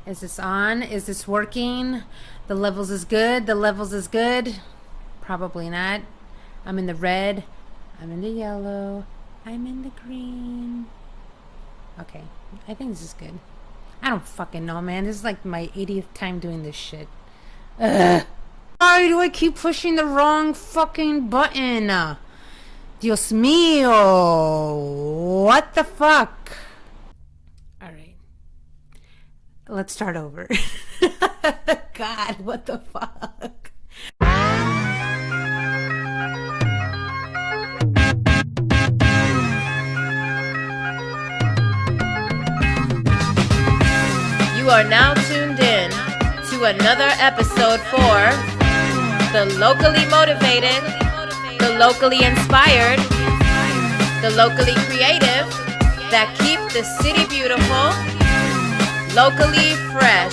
Is this on? Is this working? The levels is good. The levels is good. Probably not. I'm in the red. I'm in the yellow. I'm in the green. Okay. I think this is good. I don't fucking know, man. This is like my 80th time doing this shit. Ugh. Why do I keep pushing the wrong fucking button? Dios mío. What the fuck? Alright. Let's start over. God, what the fuck? You are now tuned in to another episode for the locally motivated, the locally inspired, the locally creative that keep the city beautiful, locally fresh.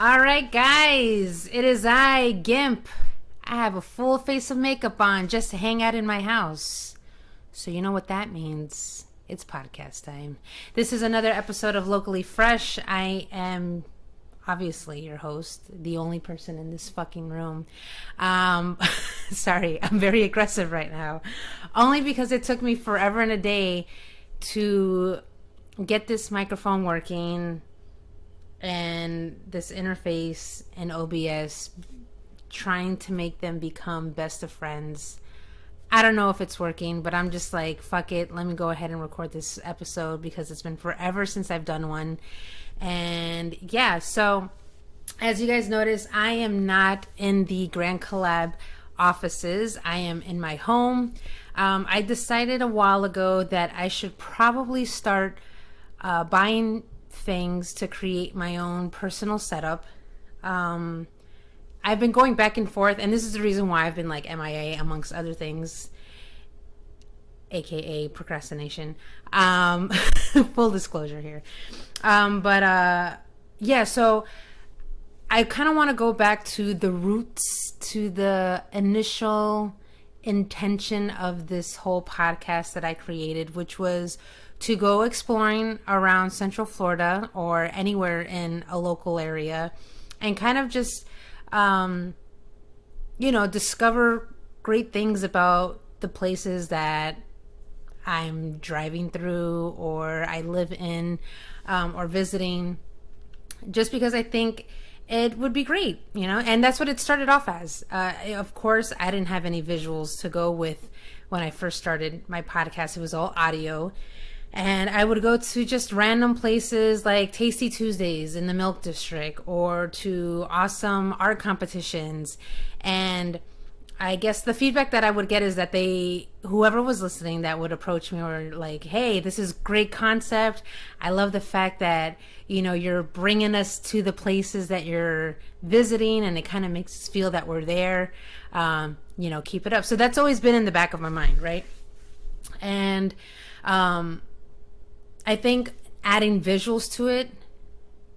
Alright guys, it is I, Gimp. I have a full face of makeup on just to hang out in my house. So you know what that means. It's podcast time. This is another episode of Locally Fresh. I am obviously your host, the only person in this fucking room. Sorry, I'm very aggressive right now. Only because it took me forever and a day to get this microphone working and this interface and OBS, trying to make them become best of friends. I don't know if it's working, but I'm just like, fuck it, let me go ahead and record this episode because it's been forever since I've done one. And yeah, so as you guys notice, I am not in the Grand Collab offices. I am in my home. I decided a while ago that I should probably start buying things to create my own personal setup. I've been going back and forth, and this is the reason why I've been like MIA amongst other things, aka procrastination. Full disclosure here. Yeah, so I kind of want to go back to the roots, to the initial intention of this whole podcast that I created, which was to go exploring around Central Florida or anywhere in a local area and kind of just, discover great things about the places that I'm driving through or I live in, or visiting, just because I think it would be great, and that's what it started off as. Of course, I didn't have any visuals to go with when I first started my podcast. It was all audio. And I would go to just random places like Tasty Tuesdays in the Milk District or to awesome art competitions. And I guess the feedback that I would get is that whoever was listening that would approach me were like, hey, this is great concept. I love the fact that, you're bringing us to the places that you're visiting and it kind of makes us feel that we're there. Keep it up. So that's always been in the back of my mind, right? And, I think adding visuals to it,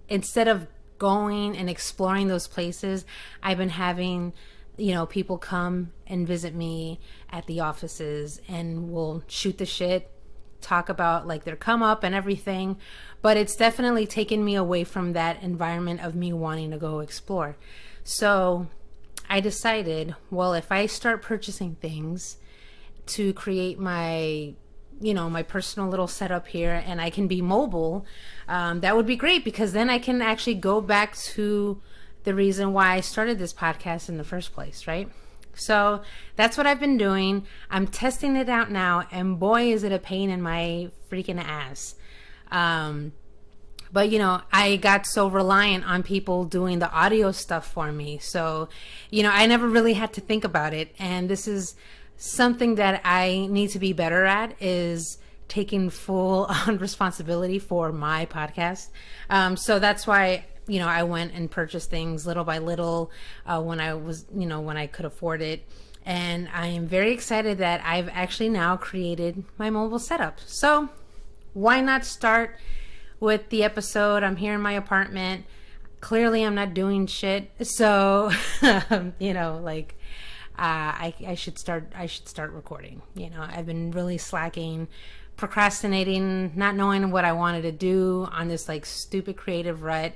instead of going and exploring those places, I've been having, people come and visit me at the offices and we'll shoot the shit, talk about like their come up and everything. But it's definitely taken me away from that environment of me wanting to go explore. So I decided, well, if I start purchasing things to create my personal little setup here and I can be mobile, that would be great, because then I can actually go back to the reason why I started this podcast in the first place, right? So that's what I've been doing. I'm testing it out now, and boy, is it a pain in my freaking ass. But I got so reliant on people doing the audio stuff for me. So, I never really had to think about it. And this is something that I need to be better at, is taking full on responsibility for my podcast. So that's why, I went and purchased things little by little, when I could afford it. And I am very excited that I've actually now created my mobile setup. So why not start with the episode? I'm here in my apartment. Clearly I'm not doing shit. So, I should start recording. You know, I've been really slacking, procrastinating, not knowing what I wanted to do on this like stupid creative rut.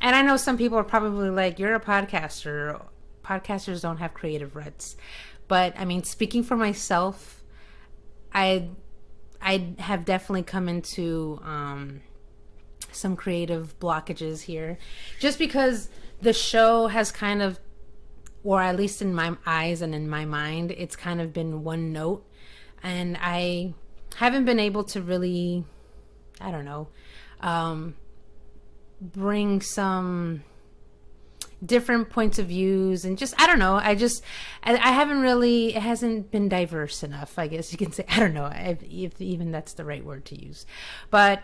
And I know some people are probably like, you're a podcaster. Podcasters don't have creative ruts. But I mean, speaking for myself, I have definitely come into some creative blockages here, just because the show has kind of, or at least in my eyes and in my mind, it's kind of been one note, and I haven't been able to really, I don't know, bring some different points of views, and just, I don't know, I haven't really, it hasn't been diverse enough, I guess you can say. I don't know if even that's the right word to use. But,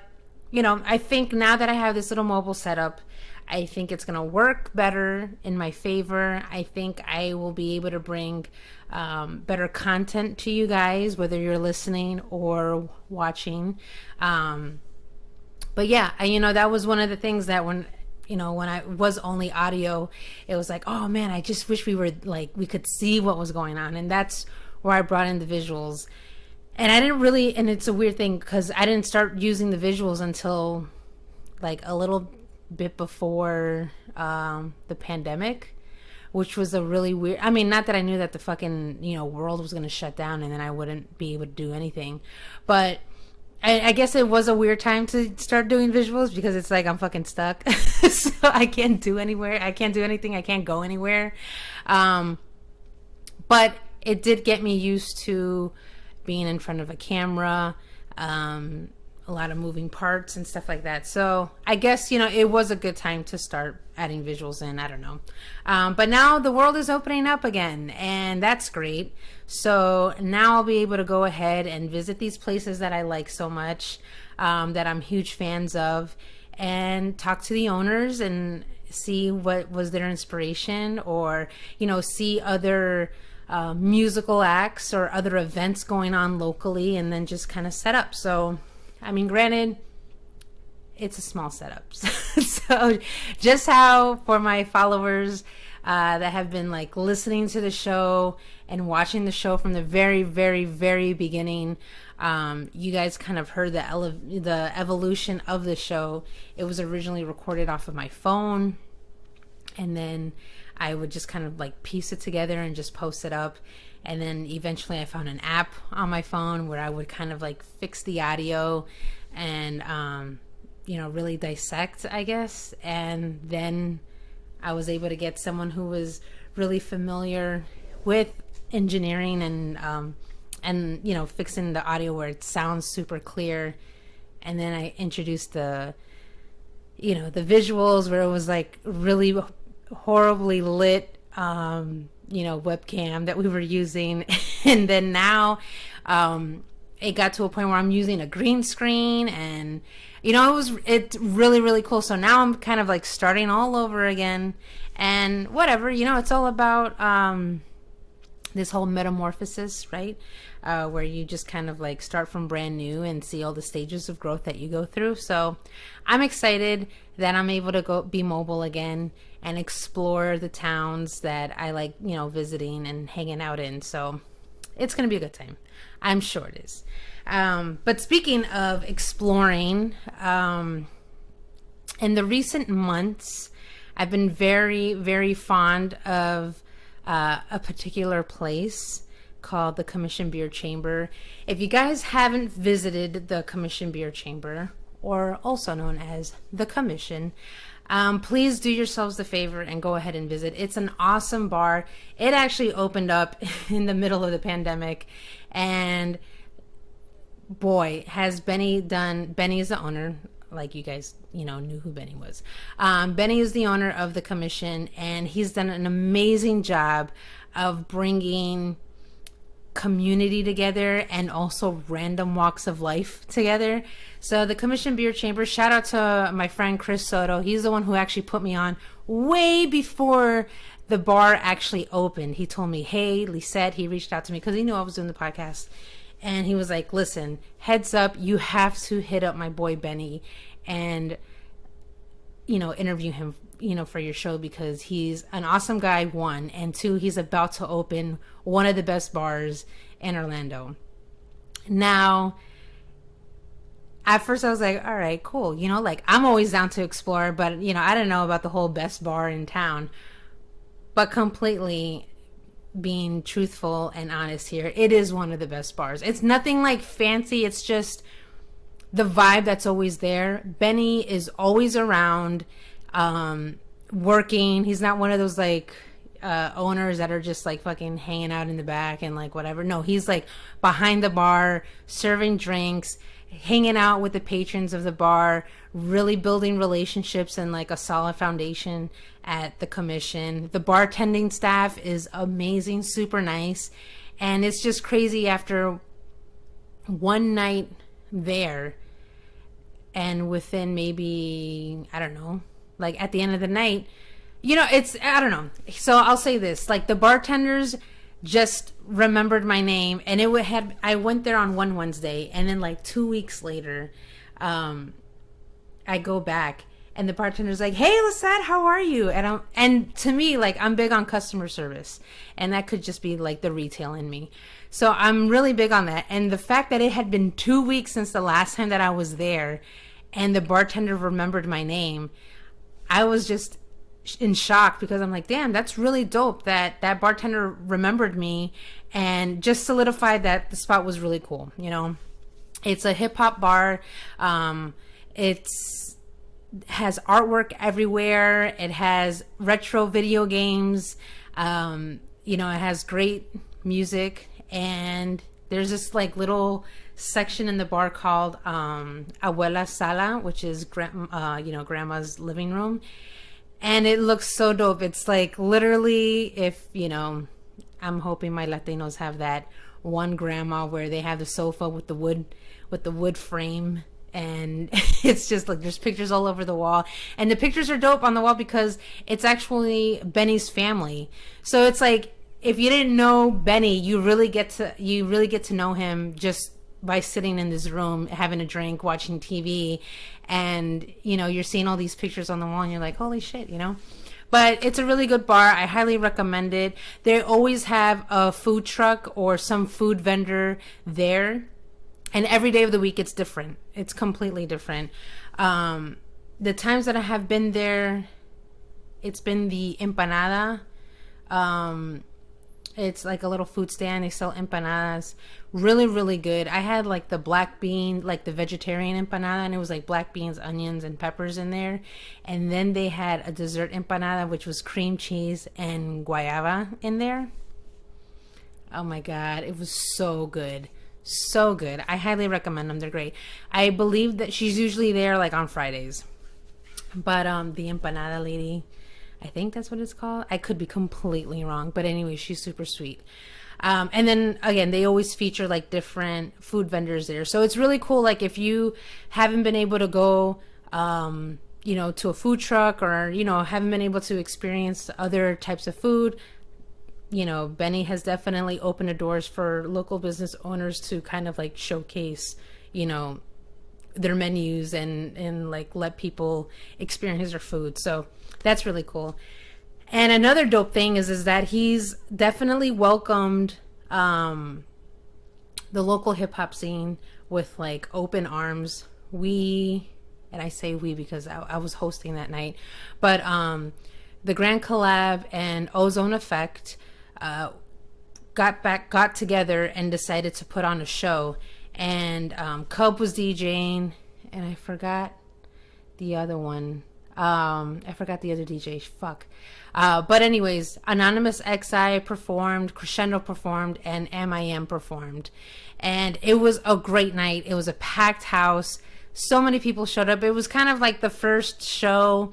you know, I think now that I have this little mobile setup, I think it's going to work better in my favor. I think I will be able to bring better content to you guys, whether you're listening or watching. But yeah, you know, that was one of the things that when I was only audio, it was like, oh man, I just wish we could see what was going on. And that's where I brought in the visuals. And I didn't really, and it's a weird thing because I didn't start using the visuals until like a little bit before the pandemic, which was a really weird, I mean, not that I knew that the fucking, world was going to shut down and then I wouldn't be able to do anything, but I guess it was a weird time to start doing visuals because it's like I'm fucking stuck. So I can't do anywhere. I can't do anything. I can't go anywhere. But it did get me used to being in front of a camera, a lot of moving parts and stuff like that. So I guess, it was a good time to start adding visuals in. I don't know. But now the world is opening up again, and that's great. So now I'll be able to go ahead and visit these places that I like so much, that I'm huge fans of, and talk to the owners and see what was their inspiration, or, see other musical acts or other events going on locally, and then just kind of set up. So, I mean, granted, it's a small setup. So just how for my followers that have been like listening to the show and watching the show from the very, very, very beginning, you guys kind of heard the evolution of the show. It was originally recorded off of my phone, and then I would just kind of like piece it together and just post it up. And then eventually I found an app on my phone where I would kind of like fix the audio and, really dissect, I guess. And then I was able to get someone who was really familiar with engineering and fixing the audio where it sounds super clear. And then I introduced the visuals where it was like really horribly lit, webcam that we were using. And then now it got to a point where I'm using a green screen, and it's really, really cool. So now I'm kind of like starting all over again, and whatever, it's all about this whole metamorphosis, right? Where you just kind of like start from brand new and see all the stages of growth that you go through. So I'm excited that I'm able to go be mobile again and explore the towns that I like, visiting and hanging out in. So it's going to be a good time. I'm sure it is. But speaking of exploring, in the recent months, I've been very, very fond of a particular place called the Commission Beer Chamber. If you guys haven't visited the Commission Beer Chamber, or also known as the Commission, please do yourselves the favor and go ahead and visit. It's an awesome bar. It actually opened up in the middle of the pandemic, and boy, has Benny is the owner, like you guys, knew who Benny was. Benny is the owner of the Commission, and he's done an amazing job of bringing community together and also random walks of life together. So the Commission Beer Chamber, shout out to my friend Chris Soto. He's the one who actually put me on way before the bar actually opened. He told me, hey, Lisette, he reached out to me because he knew I was doing the podcast. And he was like, listen, heads up, you have to hit up my boy Benny. And interview him, for your show, because he's an awesome guy, one, and two, he's about to open one of the best bars in Orlando. Now, at first I was like, all right, cool. I'm always down to explore, but, I didn't know about the whole best bar in town. But completely being truthful and honest here, it is one of the best bars. It's nothing like fancy. It's just the vibe that's always there. Benny is always around, working. He's not one of those owners that are just fucking hanging out in the back and whatever. No, he's behind the bar, serving drinks, hanging out with the patrons of the bar, really building relationships and a solid foundation at the commission. The bartending staff is amazing, super nice. And it's just crazy after one night there, and within maybe, I don't know, at the end of the night, I don't know. So I'll say this, the bartenders just remembered my name, and I went there on one Wednesday, and then 2 weeks later, I go back, and the bartender's like, "Hey, Lisette, how are you?" And to me, I'm big on customer service, and that could just be the retail in me. So I'm really big on that. And the fact that it had been 2 weeks since the last time that I was there, and the bartender remembered my name, I was just in shock, because I'm like, damn, that's really dope that that bartender remembered me and just solidified that the spot was really cool. It's a hip hop bar. It's has artwork everywhere. It has retro video games. It has great music, and there's this little section in the bar called Abuela's Sala, which is grandma's living room. And it looks so dope. It's literally, if, I'm hoping my Latinos have that one grandma where they have the sofa with the wood frame, and it's just there's pictures all over the wall. And the pictures are dope on the wall because it's actually Benny's family. So it's if you didn't know Benny, you really get to know him just by sitting in this room, having a drink, watching TV, and you're seeing all these pictures on the wall, and you're like, holy shit, But it's a really good bar. I highly recommend it. They always have a food truck or some food vendor there, and every day of the week it's different. It's completely different. The times that I have been there, it's been the empanada. It's a little food stand. They sell empanadas. Really, really good. I had the black bean, the vegetarian empanada, and it was black beans, onions, and peppers in there. And then they had a dessert empanada, which was cream cheese and guayaba in there. Oh my God. It was so good. So good. I highly recommend them. They're great. I believe that she's usually there on Fridays. But the empanada lady, I think that's what it's called. I could be completely wrong. But anyway, she's super sweet. And then again, they always feature different food vendors there. So it's really cool. If you haven't been able to go, to a food truck, or, haven't been able to experience other types of food, Benny has definitely opened the doors for local business owners to kind of showcase, their menus and let people experience their food. So that's really cool. And another dope thing is that he's definitely welcomed the local hip hop scene with open arms. And I say we because I was hosting that night, but the Grand Collab and Ozone Effect got together and decided to put on a show. And Cub was DJing, and I forgot the other one. I forgot the other DJ. Fuck. But anyways, Anonymous XI performed, Crescendo performed, and MIM performed. And it was a great night. It was a packed house. So many people showed up. It was kind of the first show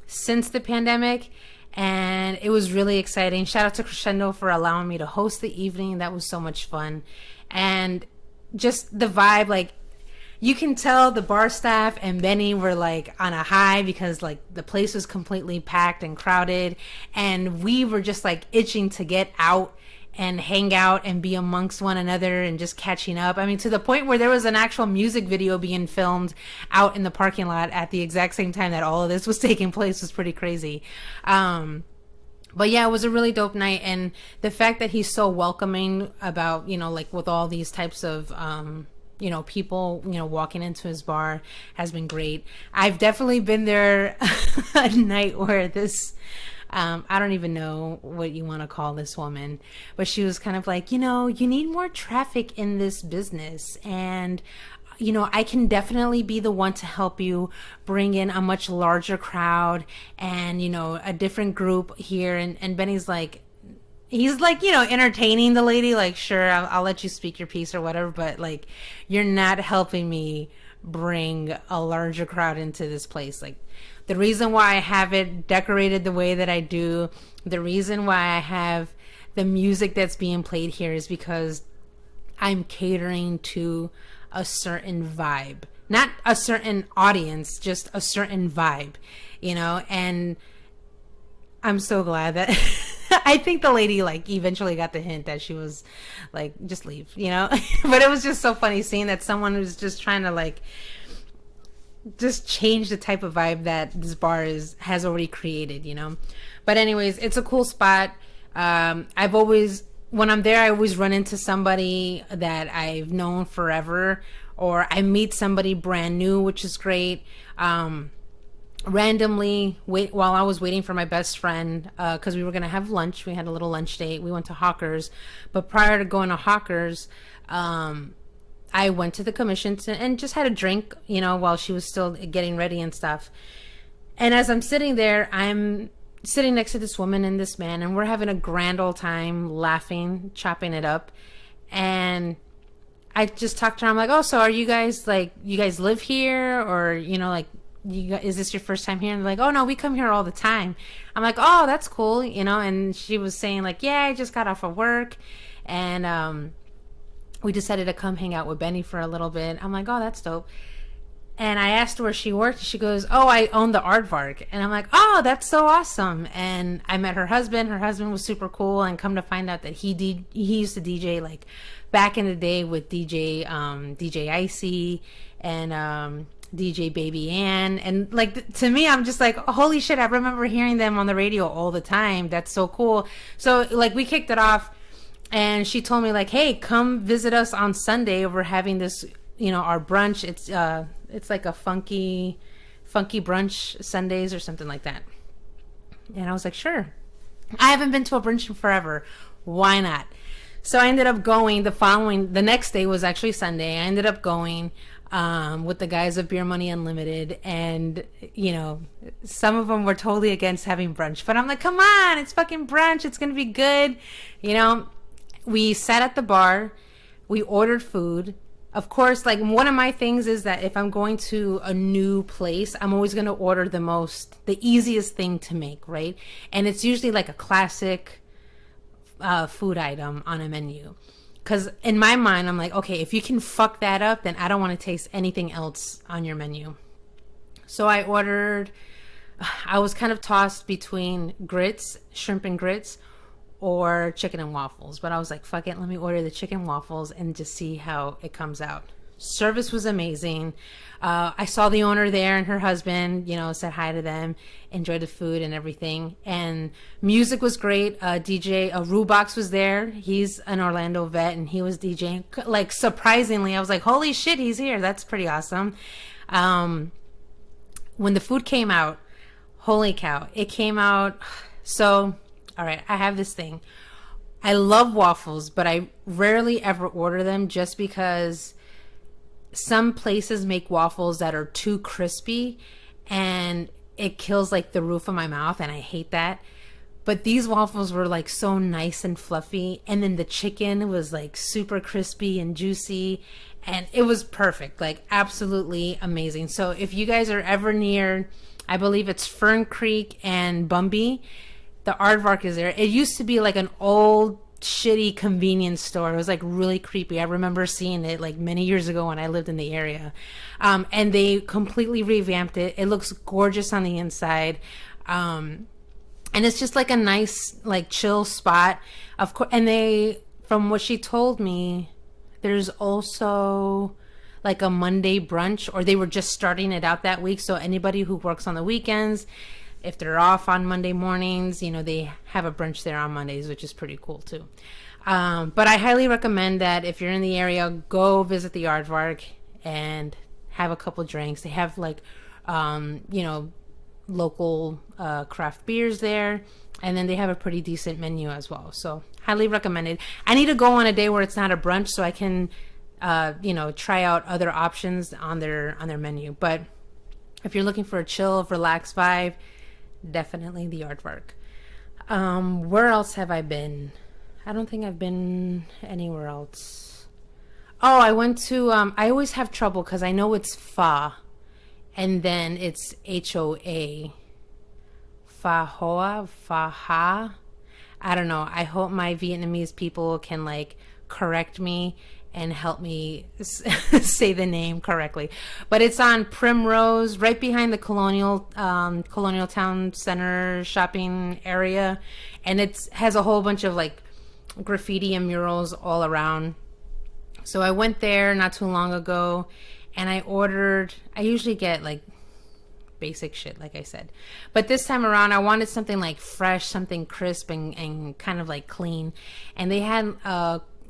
since the pandemic. And it was really exciting. Shout out to Crescendo for allowing me to host the evening. That was so much fun. And just the vibe, you can tell the bar staff and Benny were on a high because the place was completely packed and crowded, and we were just itching to get out and hang out and be amongst one another and just catching up. I mean, to the point where there was an actual music video being filmed out in the parking lot at the exact same time that all of this was taking place was pretty crazy. But yeah, it was a really dope night. And the fact that he's so welcoming about, you know, like with all these types of, you know, people, you know, walking into his bar has been great. I've definitely been there a night where this, I don't even know what you want to call this woman, but she was kind of like, you know, you need more traffic in this business. And, you know, I can definitely be the one to help you bring in a much larger crowd and, you know, a different group here. And Benny's like, he's like, you know, entertaining the lady, like, sure, I'll let you speak your piece or whatever, but like, you're not helping me bring a larger crowd into this place. Like, the reason why I have it decorated the way that I do, the reason why I have the music that's being played here is because I'm catering to a certain vibe, not a certain audience, just a certain vibe, you know. And I'm so glad that I think the lady like eventually got the hint that she was like, just leave, you know. But it was just so funny seeing that someone was just trying to like just change the type of vibe that this bar has already created, you know. But anyways, it's a cool spot. I've always, when I'm there, I always run into somebody that I've known forever, or I meet somebody brand new, which is great. Randomly, while I was waiting for my best friend, because we were going to have lunch, we had a little lunch date, we went to Hawkers. But prior to going to Hawkers, I went to the commission and just had a drink, you know, while she was still getting ready and stuff. And as I'm sitting there, I'm sitting next to this woman and this man, and we're having a grand old time laughing, chopping it up. And I just talked to her. I'm like, oh, so are you guys like, you guys live here, or, you know, like, is this your first time here? And they're like, oh no, we come here all the time. I'm like, oh, that's cool, you know. And she was saying like, yeah, I just got off of work, and we decided to come hang out with Benny for a little bit. I'm like, oh, that's dope. And I asked her where she worked. She goes, oh, I own the Aardvark. And I'm like, oh, that's so awesome. And I met her husband. Her husband was super cool. And come to find out that he used to DJ like back in the day with DJ Icy and DJ Baby Ann. And like, to me, I'm just like, holy shit, I remember hearing them on the radio all the time. That's so cool. So like, we kicked it off. And she told me like, hey, come visit us on Sunday. We're having this, you know, our brunch. It's like a funky brunch Sundays or something like that. And I was like, sure. I haven't been to a brunch in forever. Why not? So I ended up going the next day was actually Sunday. I ended up going with the guys of Beer Money Unlimited. And, you know, some of them were totally against having brunch. But I'm like, come on, it's fucking brunch. It's going to be good. You know, we sat at the bar. We ordered food. Of course, like, one of my things is that if I'm going to a new place, I'm always going to order the easiest thing to make, right? And it's usually like a classic food item on a menu. Because in my mind, I'm like, okay, if you can fuck that up, then I don't want to taste anything else on your menu. So I was kind of tossed between grits, shrimp and grits, or chicken and waffles. But I was like, fuck it, let me order the chicken waffles and just see how it comes out. Service was amazing. I saw the owner there and her husband, you know, said hi to them, enjoyed the food and everything. And music was great. DJ Rubox was there. He's an Orlando vet and he was DJing. Like, surprisingly, I was like, holy shit, he's here. That's pretty awesome. When the food came out, holy cow, it came out. So, all right, I have this thing. I love waffles, but I rarely ever order them just because some places make waffles that are too crispy and it kills like the roof of my mouth, and I hate that. But these waffles were like so nice and fluffy, and then the chicken was like super crispy and juicy, and it was perfect, like absolutely amazing. So if you guys are ever near, I believe it's Ferncreek and Bumby, the Aardvark is there. It used to be like an old shitty convenience store. It was like really creepy. I remember seeing it like many years ago when I lived in the area. And they completely revamped it. It looks gorgeous on the inside. And it's just like a nice, like, chill spot. Of course, and they, from what she told me, there's also like a Monday brunch, or they were just starting it out that week. So anybody who works on the weekends, if they're off on Monday mornings, you know, they have a brunch there on Mondays, which is pretty cool too. But I highly recommend that if you're in the area, go visit the Aardvark and have a couple drinks. They have like, you know, local craft beers there, and then they have a pretty decent menu as well. So highly recommended. I need to go on a day where it's not a brunch so I can, you know, try out other options on their menu. But if you're looking for a chill, relaxed vibe, definitely the Aardvark. Where else have I been? I don't think I've been anywhere else. Oh, I went to, I always have trouble because I know it's pho, and then it's HOA. Pha Hoa, Pha Ha. I don't know. I hope my Vietnamese people can like correct me and help me say the name correctly. But it's on Primrose, right behind the Colonial Town Center shopping area, and it has a whole bunch of like graffiti and murals all around. So I went there not too long ago, and I usually get like basic shit, like I said, but this time around I wanted something like fresh, something crisp and kind of like clean. And they had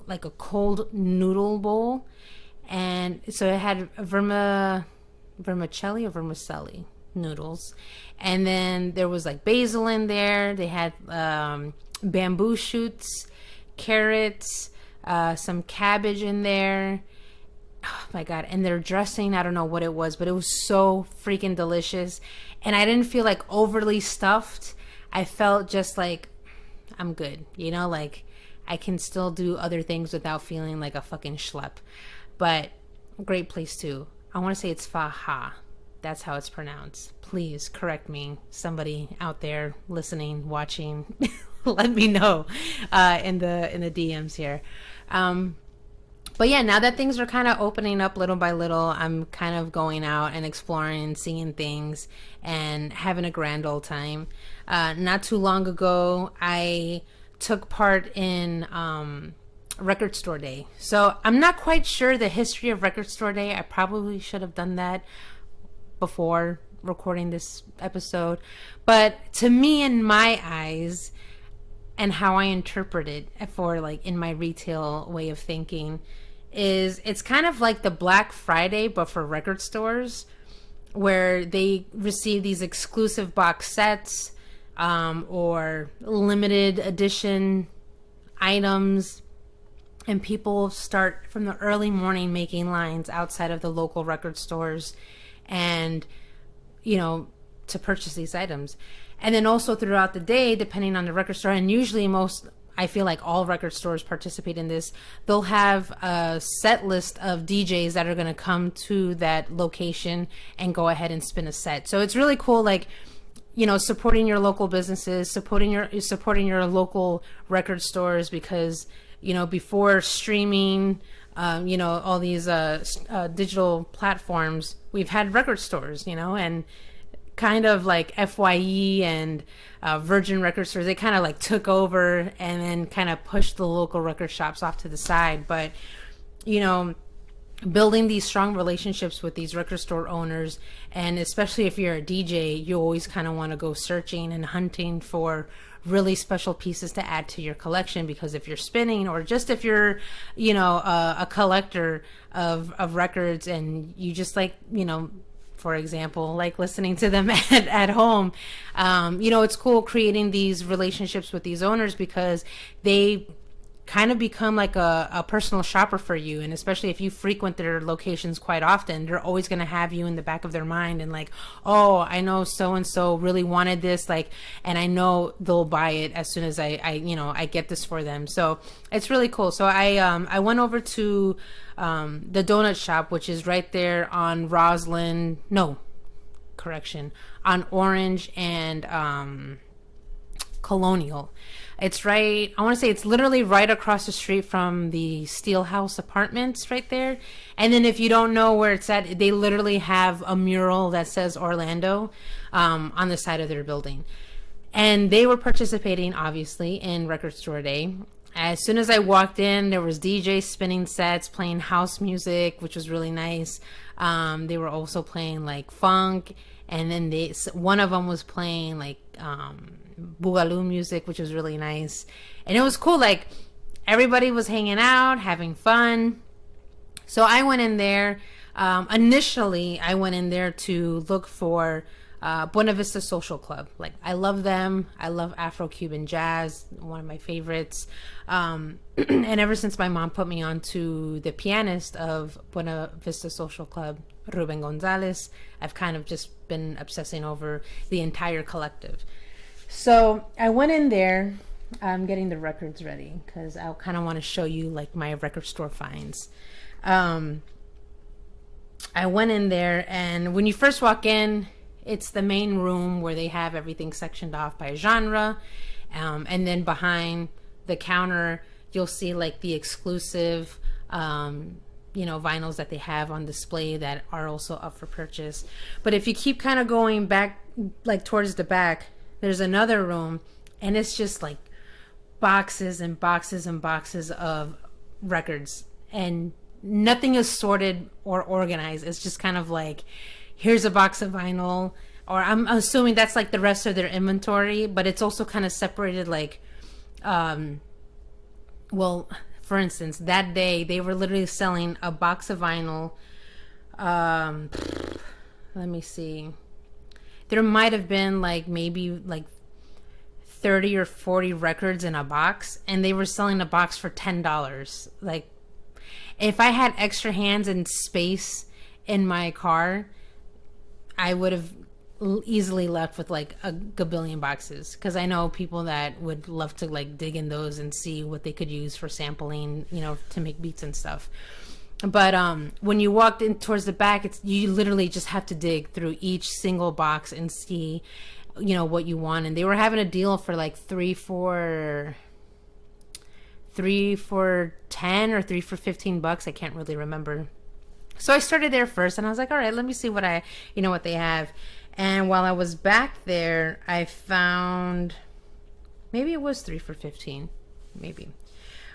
like a cold noodle bowl, and so it had vermicelli or vermicelli noodles, and then there was like basil in there. They had bamboo shoots, carrots, some cabbage in there. Oh my god. And their dressing, I don't know what it was, but it was so freaking delicious. And I didn't feel like overly stuffed. I felt just like I'm good, you know, like I can still do other things without feeling like a fucking schlep. But great place too. I want to say it's Pha Ha. That's how it's pronounced. Please correct me, somebody out there listening, watching. Let me know in the DMs here. But yeah, now that things are kind of opening up little by little, I'm kind of going out and exploring and seeing things and having a grand old time. Not too long ago, I took part in Record Store Day. So I'm not quite sure the history of Record Store Day. I probably should have done that before recording this episode. But to me, in my eyes, and how I interpret it for like in my retail way of thinking, is it's kind of like the Black Friday but for record stores, where they receive these exclusive box sets or limited edition items, and people start from the early morning making lines outside of the local record stores, and you know, to purchase these items. And then also throughout the day, depending on the record store, and usually I feel like all record stores participate in this, they'll have a set list of DJs that are going to come to that location and go ahead and spin a set. So it's really cool, like, you know, supporting your local businesses, supporting your local record stores, because, you know, before streaming, you know, all these digital platforms, we've had record stores, you know, and kind of like FYE and Virgin Record Stores, they kind of like took over and then kind of pushed the local record shops off to the side. But, you know, building these strong relationships with these record store owners, and especially if you're a DJ, you always kind of want to go searching and hunting for really special pieces to add to your collection, because if you're spinning, or just if you're, you know, a collector of records, and you just like, you know, for example, like listening to them at home, you know, it's cool creating these relationships with these owners, because they kind of become like a personal shopper for you. And especially if you frequent their locations quite often, they're always going to have you in the back of their mind, and like, oh, I know so-and-so really wanted this, like, and I know they'll buy it as soon as I you know, I get this for them. So it's really cool. So I went over to the donut shop, which is right there on on Orange and Colonial. It's right, I want to say it's literally right across the street from the Steelhouse Apartments right there. And then if you don't know where it's at, they literally have a mural that says Orlando on the side of their building. And they were participating, obviously, in Record Store Day. As soon as I walked in, there was DJs spinning sets, playing house music, which was really nice. They were also playing like funk, and then one of them was playing like boogaloo music, which was really nice. And it was cool. Like everybody was hanging out, having fun. So I went in there. Initially, I went in there to look for Buena Vista Social Club. Like, I love them. I love Afro-Cuban jazz, one of my favorites. And ever since my mom put me on to the pianist of Buena Vista Social Club, Ruben Gonzalez, I've kind of just been obsessing over the entire collective. So I went in there. I'm getting the records ready because I kind of want to show you like my record store finds. I went in there, and when you first walk in, it's the main room where they have everything sectioned off by genre. And then behind the counter, you'll see like the exclusive, vinyls that they have on display that are also up for purchase. But if you keep kind of going back, like towards the back, there's another room, and it's just like boxes and boxes and boxes of records, and nothing is sorted or organized. It's just kind of like, here's a box of vinyl, or I'm assuming that's like the rest of their inventory, but it's also kind of separated like, for instance, that day they were literally selling a box of vinyl. Let me see. There might have been like maybe like 30 or 40 records in a box, and they were selling a box for $10. Like, if I had extra hands and space in my car, I would have easily left with like a gabillion boxes, because I know people that would love to like dig in those and see what they could use for sampling, to make beats and stuff. But when you walked in towards the back, you literally just have to dig through each single box and see, what you want. And they were having a deal for like 3 for 10 or 3 for $15. I can't really remember. So I started there first, and I was like, all right, let me see what what they have. And while I was back there, I found, maybe it was 3 for 15, maybe.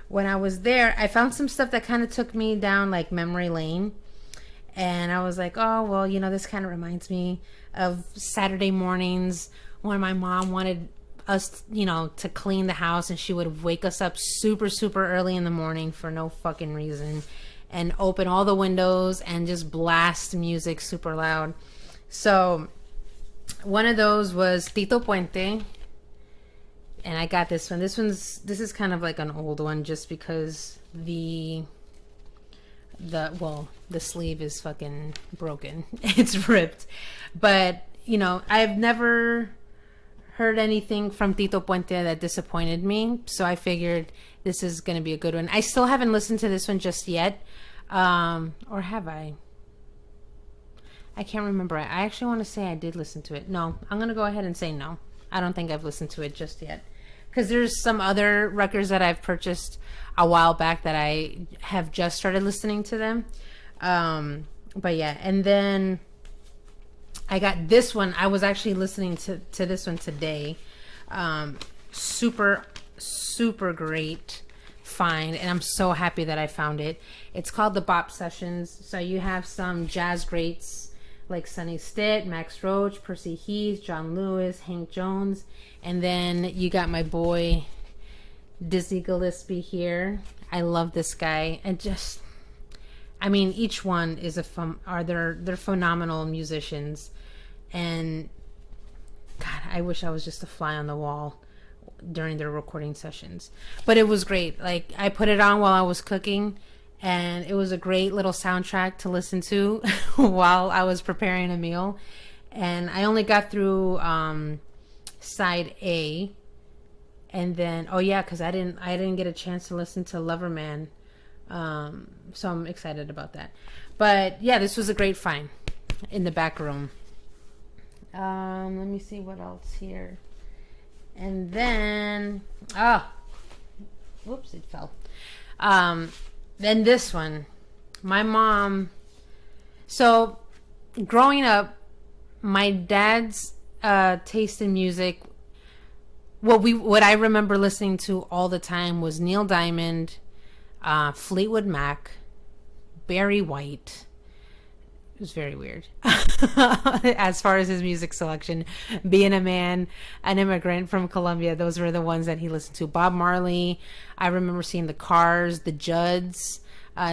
When I was there, I found some stuff that kind of took me down like memory lane. And I was like, oh, well, this kind of reminds me of Saturday mornings when my mom wanted us, to clean the house, and she would wake us up super, super early in the morning for no fucking reason, and open all the windows and just blast music super loud. So one of those was Tito Puente, and I got this one. This is kind of like an old one, just because the sleeve is fucking broken. It's ripped. But, I've never heard anything from Tito Puente that disappointed me, so I figured this is going to be a good one. I still haven't listened to this one just yet. Or have I? I can't remember. I actually want to say I did listen to it. No, I'm going to go ahead and say no. I don't think I've listened to it just yet. Because there's some other records that I've purchased a while back that I have just started listening to them. But yeah, and then I got this one. I was actually listening to this one today. Super, super great find, and I'm so happy that I found it. It's called the Bop Sessions. So you have some jazz greats like Sonny Stitt, Max Roach, Percy Heath, John Lewis, Hank Jones, and then you got my boy Dizzy Gillespie here. I love this guy, and just, each one is they're phenomenal musicians, and God, I wish I was just a fly on the wall during their recording sessions. But it was great. Like, I put it on while I was cooking, and it was a great little soundtrack to listen to while I was preparing a meal. And I only got through side A, and then because I didn't get a chance to listen to Loverman, so I'm excited about that. But yeah, this was a great find in the back room. Let me see what else here. And then, whoops, it fell. Then this one, my mom. So, growing up, my dad's taste in music what I remember listening to all the time was Neil Diamond, Fleetwood Mac, Barry White. It was very weird as far as his music selection. Being a man, an immigrant from Colombia, those were the ones that he listened to. Bob Marley. I remember seeing the Cars, the Judds.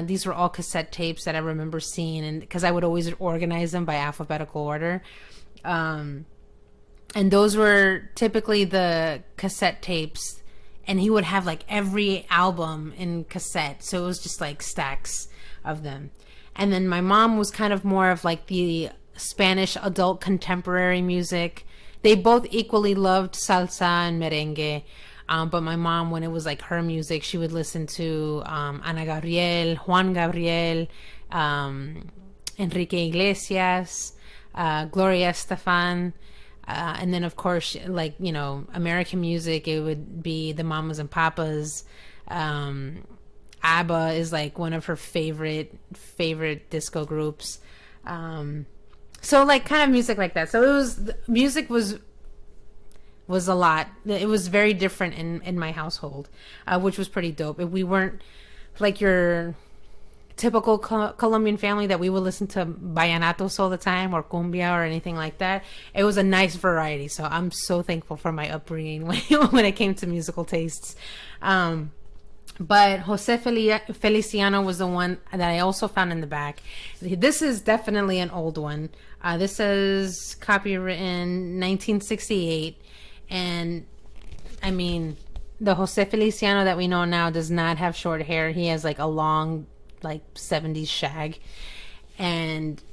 These were all cassette tapes that I remember seeing, and because I would always organize them by alphabetical order. And those were typically the cassette tapes, and he would have like every album in cassette, so it was just like stacks of them. And then my mom was kind of more of like the Spanish adult contemporary music. They both equally loved salsa and merengue, but my mom, when it was like her music, she would listen to Ana Gabriel, Juan Gabriel, Enrique Iglesias, Gloria Estefan. And then, of course, like, you know, American music, it would be the Mamas and Papas. ABBA is like one of her favorite disco groups. So like kind of music like that. So it was, music was a lot. It was very different in my household, which was pretty dope. We weren't like your typical Colombian family that we would listen to vallenatos all the time or cumbia or anything like that. It was a nice variety. So I'm so thankful for my upbringing when it came to musical tastes. But Jose Feliciano was the one that I also found in the back. This is definitely an old one. This is copywritten 1968. And I mean, the Jose Feliciano that we know now does not have short hair. He has like a long, like 70s shag. And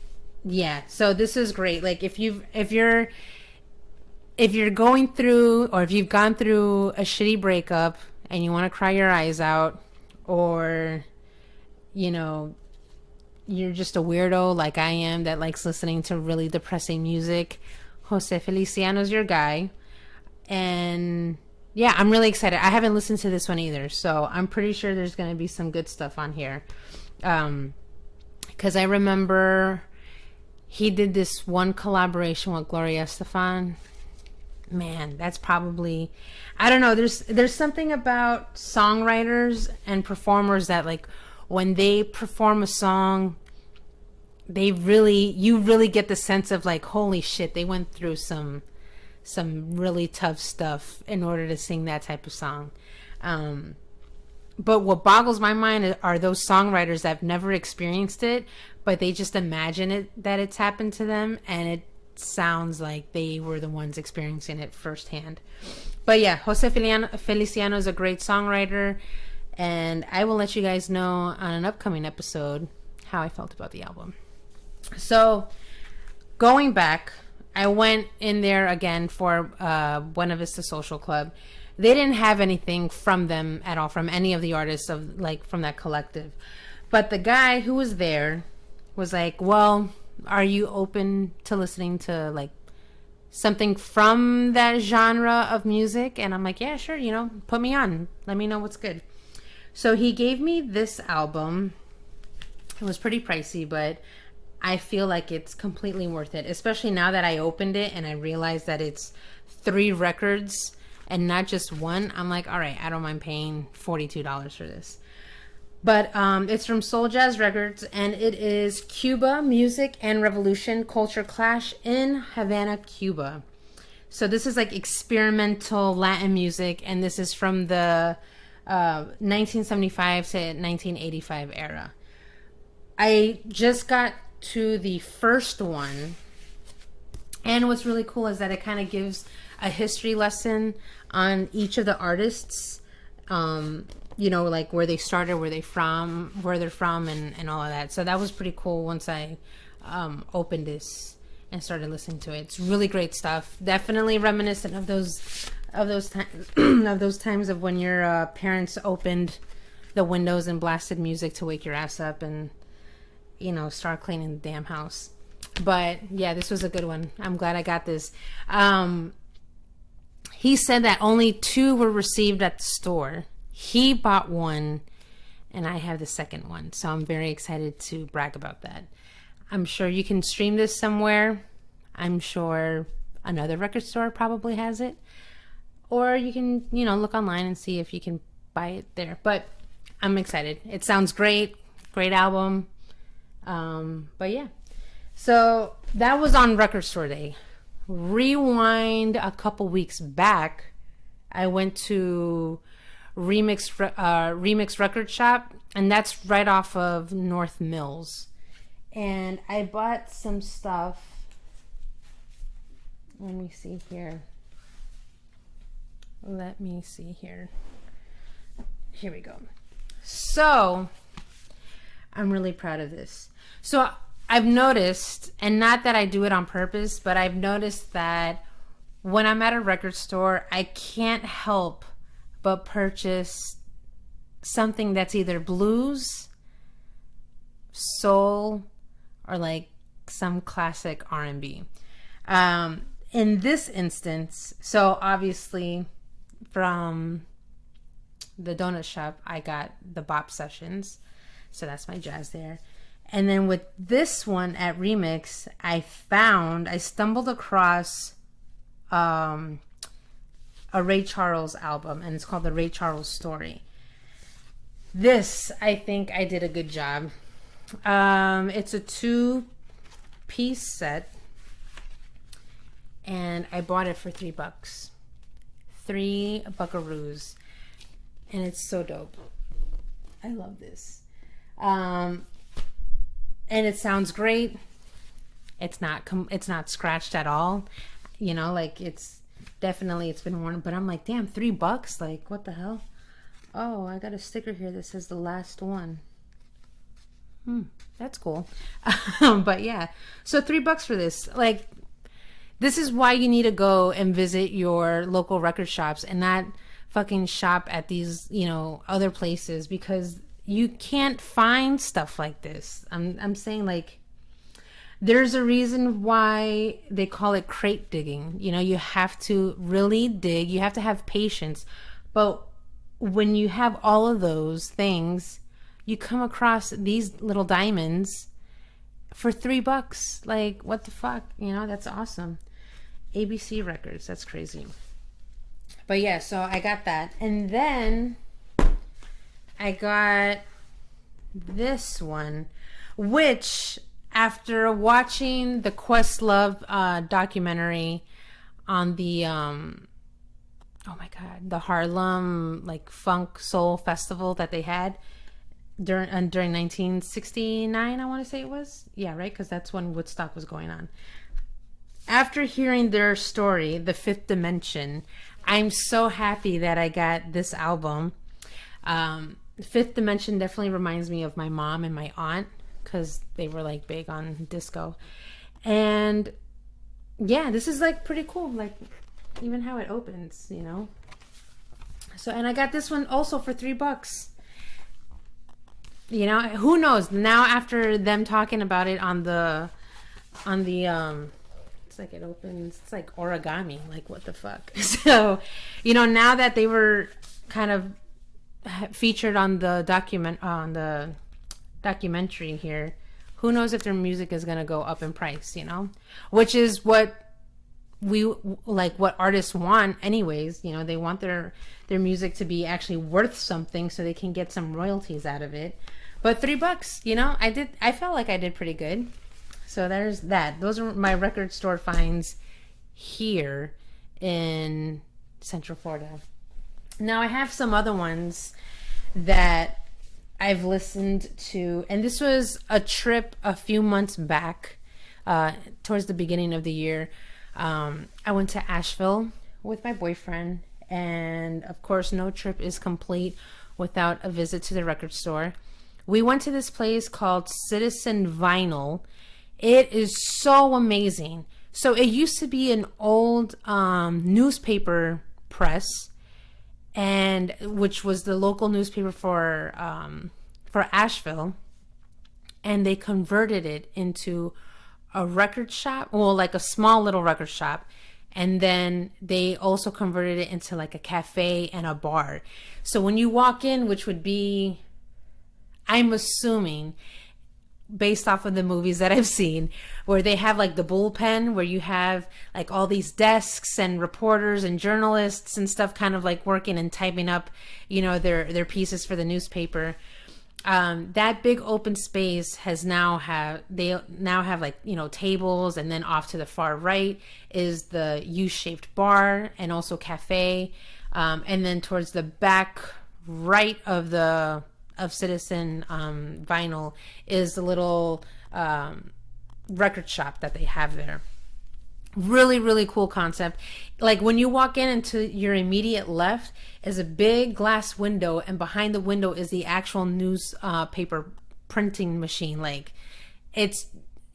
yeah, so this is great. Like if you're going through, or if you've gone through a shitty breakup and you want to cry your eyes out, or, you know, you're just a weirdo like I am that likes listening to really depressing music, Jose Feliciano's your guy. And yeah, I'm really excited. I haven't listened to this one either, so I'm pretty sure there's going to be some good stuff on here. Because I remember he did this one collaboration with Gloria Estefan. Man, that's probably, I don't know, there's something about songwriters and performers that, like, when they perform a song, you really get the sense of like, holy shit, they went through some really tough stuff in order to sing that type of song. But what boggles my mind are those songwriters that have never experienced it, but they just imagine it, that it's happened to them, and it sounds like they were the ones experiencing it firsthand. But yeah, Jose Feliciano is a great songwriter, and I will let you guys know on an upcoming episode how I felt about the album. So going back, I went in there again for Buena Vista Social Club. They didn't have anything from them at all, from any of the artists of like from that collective. But the guy who was there was like, well, are you open to listening to like something from that genre of music? And I'm like, yeah, sure, you know, put me on, let me know what's good. So he gave me this album. It was pretty pricey, but I feel like it's completely worth it, especially now that I opened it and I realized that it's 3 records and not just one. I'm like, all right, I don't mind paying $42 for this. But it's from Soul Jazz Records, and it is Cuba Music and Revolution Culture Clash in Havana, Cuba. So this is like experimental Latin music, and this is from the 1975 to 1985 era. I just got to the first one, and what's really cool is that it kind of gives a history lesson on each of the artists, you know, like where they started, where they're from, and all of that. So that was pretty cool once I opened this and started listening to it. It's really great stuff. Definitely reminiscent of those times of when your parents opened the windows and blasted music to wake your ass up and, you know, start cleaning the damn house. But yeah, this was a good one. I'm glad I got this. He said that only 2 were received at the store. He bought one, and I have the second one. So I'm very excited to brag about that. I'm sure you can stream this somewhere. I'm sure another record store probably has it. or you can, look online and see if you can buy it there. But I'm excited. It sounds great. Great album. But yeah. So that was on Record Store Day. Rewind a couple weeks back, I went to Remix Record Shop, and that's right off of North Mills. And I bought some stuff. Let me see here. Here we go. So, I'm really proud of this. So, I've noticed, and not that I do it on purpose, but I've noticed that when I'm at a record store, I can't help but purchase something that's either blues, soul, or like some classic R&B. In this instance, so obviously from the donut shop, I got the Bop Sessions. So that's my jazz there. And then with this one at Remix, I stumbled across a Ray Charles album, and it's called The Ray Charles Story. This, I think I did a good job. It's a 2-piece set, and I bought it for $3. $3 buckaroos. And it's so dope. I love this. And it sounds great. It's not scratched at all. Like it's been worn, but I'm like, damn, $3? Like, what the hell? Oh, I got a sticker here that says the last one. That's cool. But yeah, so $3 for this. Like, this is why you need to go and visit your local record shops and not fucking shop at these, other places, because you can't find stuff like this. I'm saying, like, there's a reason why they call it crate digging. You have to really dig. You have to have patience. But when you have all of those things, you come across these little diamonds for $3. Like, what the fuck? That's awesome. ABC Records. That's crazy. But yeah, so I got that. And then I got this one, which after watching the Questlove documentary on the the Harlem like funk soul festival that they had during 1969, I want to say it was. Yeah, right, because that's when Woodstock was going on. After hearing their story, The Fifth Dimension, I'm so happy that I got this album. Fifth Dimension definitely reminds me of my mom and my aunt, because they were like big on disco. And yeah, this is like pretty cool, like even how it opens, So, and I got this one also for $3. Who knows now, after them talking about it on the it's like it opens, it's like origami, like what the fuck. So, now that they were kind of featured on the documentary here, who knows if their music is going to go up in price, which is what what artists want anyways. They want their music to be actually worth something so they can get some royalties out of it. But $3, I felt like I did pretty good. So there's that. Those are my record store finds here in Central Florida. Now I have some other ones that I've listened to, and this was a trip a few months back, towards the beginning of the year. I went to Asheville with my boyfriend, and of course no trip is complete without a visit to the record store. We went to this place called Citizen Vinyl. It is so amazing. So it used to be an old newspaper press, and which was the local newspaper for Asheville, and they converted it into a record shop, well, like a small little record shop, and then they also converted it into like a cafe and a bar. So when you walk in, which would be, I'm assuming, based off of the movies that I've seen, where they have like the bullpen, where you have like all these desks and reporters and journalists and stuff kind of like working and typing up, you know, their pieces for the newspaper. That big open space they now have like, you know, tables, and then off to the far right is the U-shaped bar and also cafe. And then towards the back right of Citizen Vinyl is the little record shop that they have there. Really, really cool concept. Like when you walk in, into your immediate left is a big glass window, and behind the window is the actual newspaper printing machine. Like it's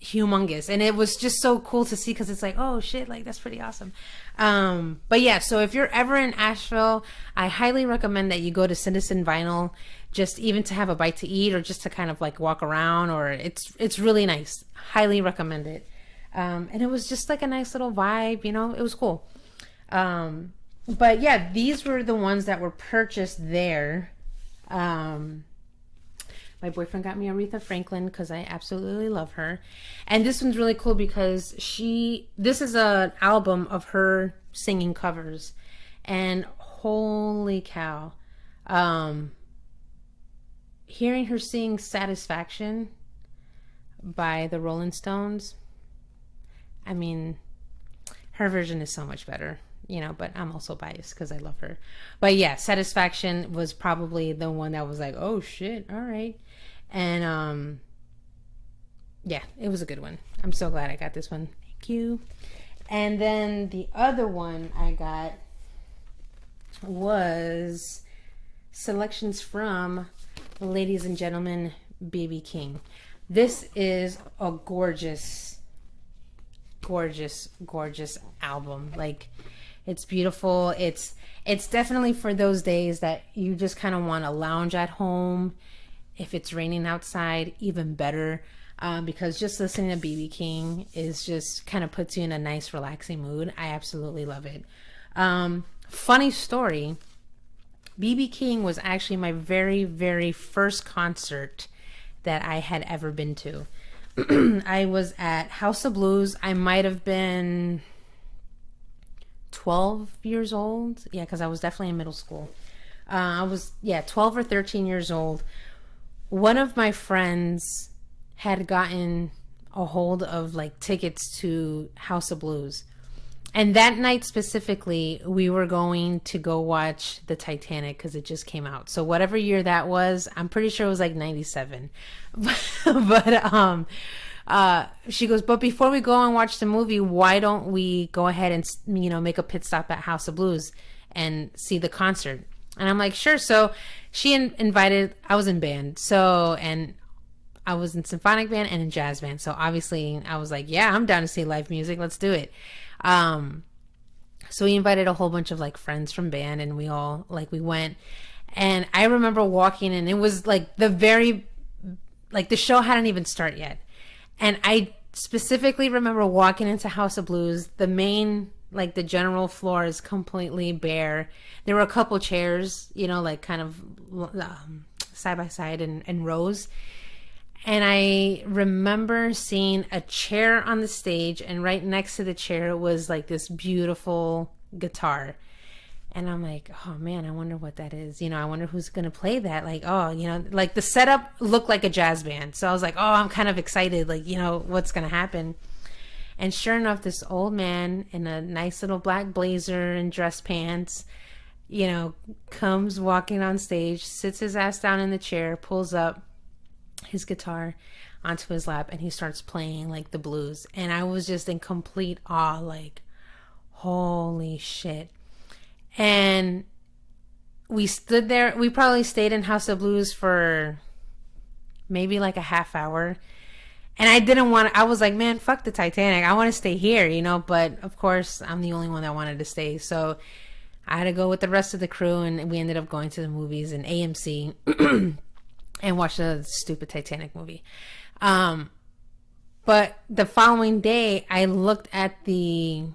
humongous, and it was just so cool to see, because it's like, oh shit, like that's pretty awesome. But yeah, so if you're ever in Asheville, I highly recommend that you go to Citizen Vinyl, just even to have a bite to eat, or just to kind of like walk around, or it's really nice. Highly recommend it. And it was just like a nice little vibe, you know, it was cool. But yeah, these were the ones that were purchased there. My boyfriend got me Aretha Franklin because I absolutely love her. And this one's really cool because this is an album of her singing covers. And holy cow. Hearing her sing Satisfaction by the Rolling Stones, I mean, her version is so much better, you know, but I'm also biased because I love her. But yeah, Satisfaction was probably the one that was like, oh shit, all right. And yeah, it was a good one. I'm so glad I got this one. Thank you. And then the other one I got was selections from Ladies and Gentlemen, B.B. King. This is a gorgeous album. Like, it's beautiful. It's definitely for those days that you just kind of want to lounge at home. If it's raining outside, even better, because just listening to B.B. King is just kind of puts you in a nice, relaxing mood. I absolutely love it. Funny story, B.B. King was actually my very, very first concert that I had ever been to. I was at House of Blues. I might have been 12 years old. Yeah, because I was definitely in middle school. I was 12 or 13 years old. One of my friends had gotten a hold of like tickets to House of Blues. And that night specifically, we were going to go watch the Titanic because it just came out. So whatever year that was, I'm pretty sure it was like 97. But she goes, but before we go and watch the movie, why don't we go ahead and, you know, make a pit stop at House of Blues and see the concert? And I'm like, sure. So she invited, I was in band. So, and I was in symphonic band and in jazz band. So obviously I was like, yeah, I'm down to see live music. Let's do it. So we invited a whole bunch of like friends from band, and we all we went. And I remember walking in, it was like the show hadn't even started yet. And I specifically remember walking into House of Blues. The main, like the general floor is completely bare. There were a couple chairs, you know, like kind of side by side in rows. And I remember seeing a chair on the stage, and right next to the chair was like this beautiful guitar. And I'm like, oh man, I wonder what that is. You know, I wonder who's going to play that. Like, oh, you know, like the setup looked like a jazz band. So I was like, oh, I'm kind of excited. Like, you know, what's going to happen? And sure enough, this old man in a nice little black blazer and dress pants, you know, comes walking on stage, sits his ass down in the chair, pulls up his guitar onto his lap, and he starts playing like the blues. And I was just in complete awe, like, holy shit. And we stood there. We probably stayed in House of Blues for maybe like a half hour. And I was like, man, fuck the Titanic. I want to stay here, you know, but of course I'm the only one that wanted to stay. So I had to go with the rest of the crew, and we ended up going to the movies in AMC and watch the stupid Titanic movie. But the following day, I looked at the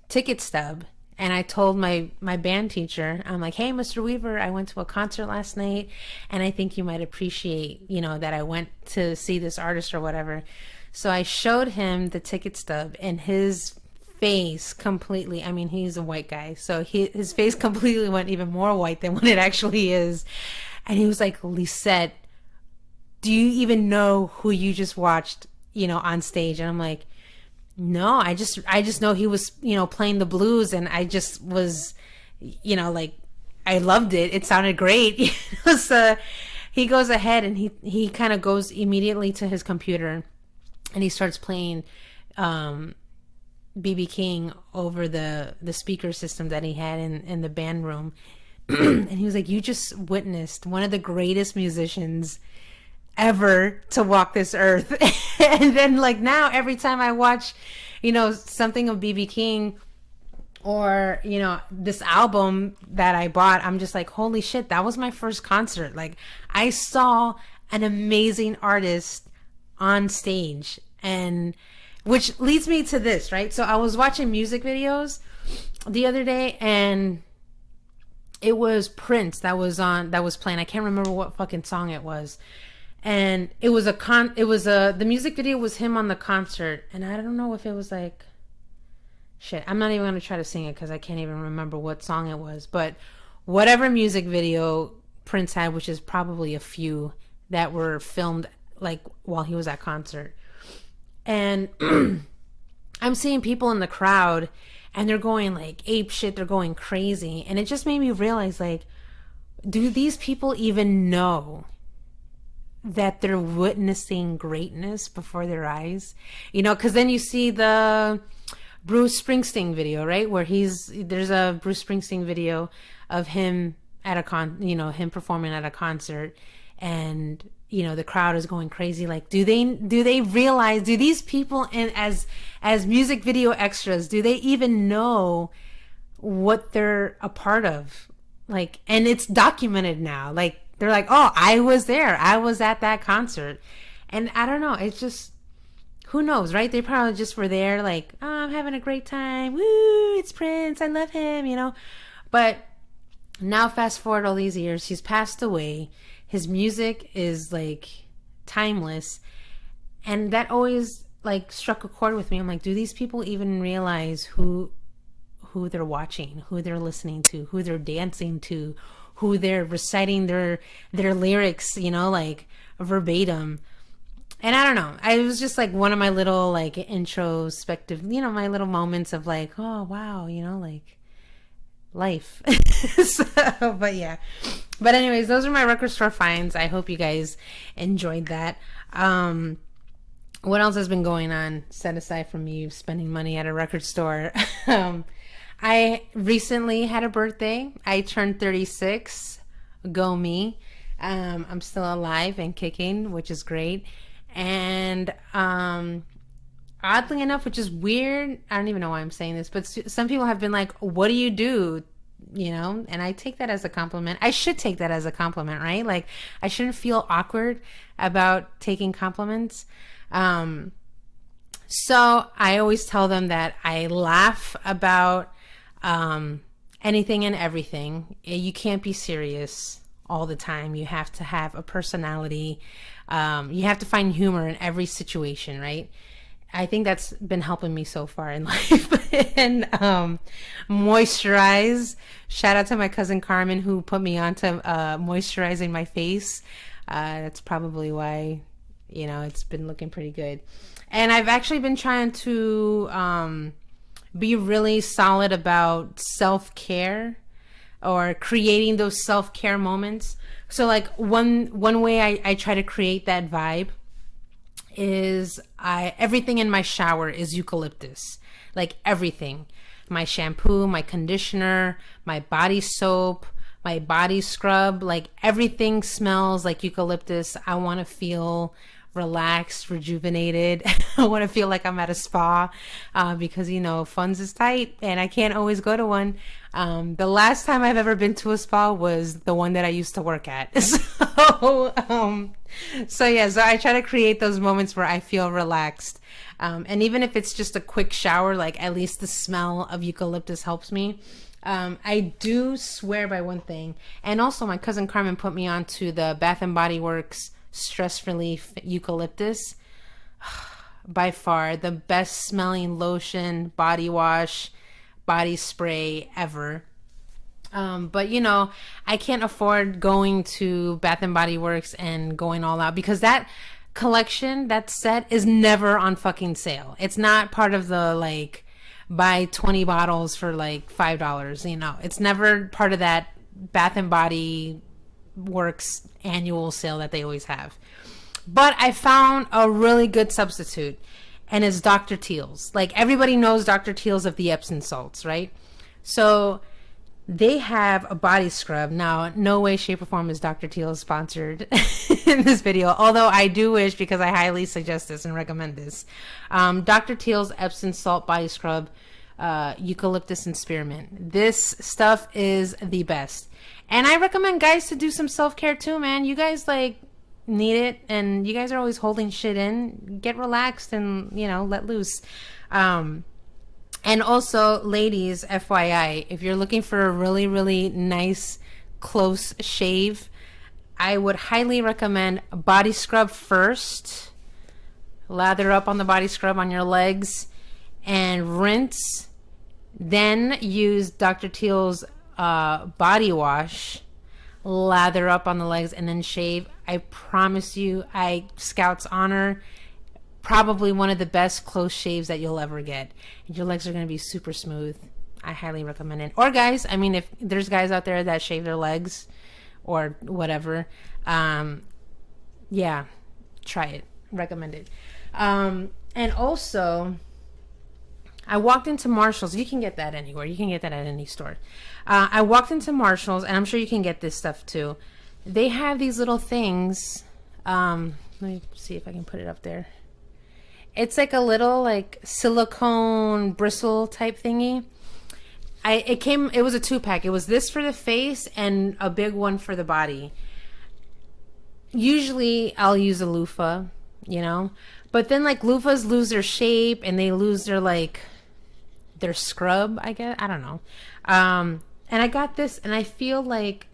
ticket stub, And I told my band teacher, I'm like, hey, Mr. Weaver, I went to a concert last night, and I think you might appreciate, that I went to see this artist or whatever. So I showed him the ticket stub, and his face completely, I mean, he's a white guy, so his face completely went even more white than what it actually is. And he was like, Lisette, do you even know who you just watched, on stage? And I'm like, no, I just know he was, playing the blues, and I just was, like, I loved it. It sounded great. So he goes ahead and he kind of goes immediately to his computer, and he starts playing BB King over the speaker system that he had in the band room. And he was like, you just witnessed one of the greatest musicians ever to walk this earth. And then, like, now every time I watch, something of BB King or, this album that I bought, I'm just like, holy shit, that was my first concert. Like, I saw an amazing artist on stage. And which leads me to this, right? So I was watching music videos the other day, and it was Prince that was playing. I can't remember what fucking song it was. And it was the music video was him on the concert, and I don't know if it was like, shit, I'm not even going to try to sing it because I can't even remember what song it was, but whatever music video Prince had, which is probably a few that were filmed like while he was at concert. And I'm seeing people in the crowd, and they're going like ape shit, they're going crazy, and it just made me realize, like, do these people even know that they're witnessing greatness before their eyes? Because then you see the Bruce Springsteen video, right, where there's a Bruce Springsteen video of him at him performing at a concert, and the crowd is going crazy. Like, do they realize, do these people as music video extras, do they even know what they're a part of? Like, and it's documented now. Like, they're like, oh, I was there. I was at that concert. And I don't know. It's just, who knows, right? They probably just were there like, oh, I'm having a great time. Woo, it's Prince. I love him, But now fast forward all these years, he's passed away. His music is like timeless. And that always like struck a chord with me. I'm like, do these people even realize who they're watching, who they're listening to, who they're dancing to, who they're reciting their lyrics, like verbatim? And I don't know. It was just like one of my little like introspective, my little moments of like, oh wow, like life. But yeah. But anyways, those are my record store finds. I hope you guys enjoyed that. What else has been going on, set aside from you spending money at a record store? I recently had a birthday. I turned 36. Go me. I'm still alive and kicking, which is great. And oddly enough, which is weird, I don't even know why I'm saying this, but some people have been like, what do you do? And I take that as a compliment. I should take that as a compliment, right? Like, I shouldn't feel awkward about taking compliments. So I always tell them that I laugh about anything and everything. You can't be serious all the time. You have to have a personality. You have to find humor in every situation, right? I think that's been helping me so far in life. And moisturize. Shout out to my cousin Carmen, who put me onto moisturizing my face. That's probably why, it's been looking pretty good. And I've actually been trying to be really solid about self-care, or creating those self-care moments. So like one way I try to create that vibe is everything in my shower is eucalyptus. Like everything. My shampoo, my conditioner, my body soap, my body scrub, like everything smells like eucalyptus. I want to feel relaxed, rejuvenated. I want to feel like I'm at a spa because, funds is tight and I can't always go to one. The last time I've ever been to a spa was the one that I used to work at. So I try to create those moments where I feel relaxed. And even if it's just a quick shower, like at least the smell of eucalyptus helps me. I do swear by one thing. And also my cousin Carmen put me onto the Bath and Body Works Stress Relief Eucalyptus. By far the best smelling lotion, body wash, body spray ever. But I can't afford going to Bath and Body Works and going all out because that collection, that set is never on fucking sale. It's not part of the buy 20 bottles for $5. It's never part of that Bath and Body Works annual sale that they always have. But I found a really good substitute, and it's Dr. Teal's. Everybody knows Dr. Teal's of the Epsom salts, right? So they have a body scrub. Now, no way, shape, or form is Dr. Teal's sponsored in this video, although I do wish, because I highly suggest this and recommend this. Dr. Teal's Epsom salt body scrub, eucalyptus and spearmint. This stuff is the best. And I recommend guys to do some self-care too, man. You guys need it, and you guys are always holding shit in. Get relaxed and let loose. And also, ladies, FYI, if you're looking for a really, really nice, close shave, I would highly recommend body scrub first. Lather up on the body scrub on your legs and rinse. Then use Dr. Teal's body wash. Lather up on the legs and then shave. I promise you, Scout's honor, probably one of the best close shaves that you'll ever get. And your legs are going to be super smooth. I highly recommend it. Or guys, if there's guys out there that shave their legs or whatever, yeah, try it. Recommend it. And also, I walked into Marshall's. You can get that anywhere. You can get that at any store. I walked into Marshall's, and I'm sure you can get this stuff too. They have these little things. Let me see if I can put it up there. It's like a little silicone bristle type thingy. It was a 2-pack. It was this for the face and a big one for the body. Usually I'll use a loofah, but then loofahs lose their shape and they lose their scrub, I guess. I don't know. And I got this, and I feel like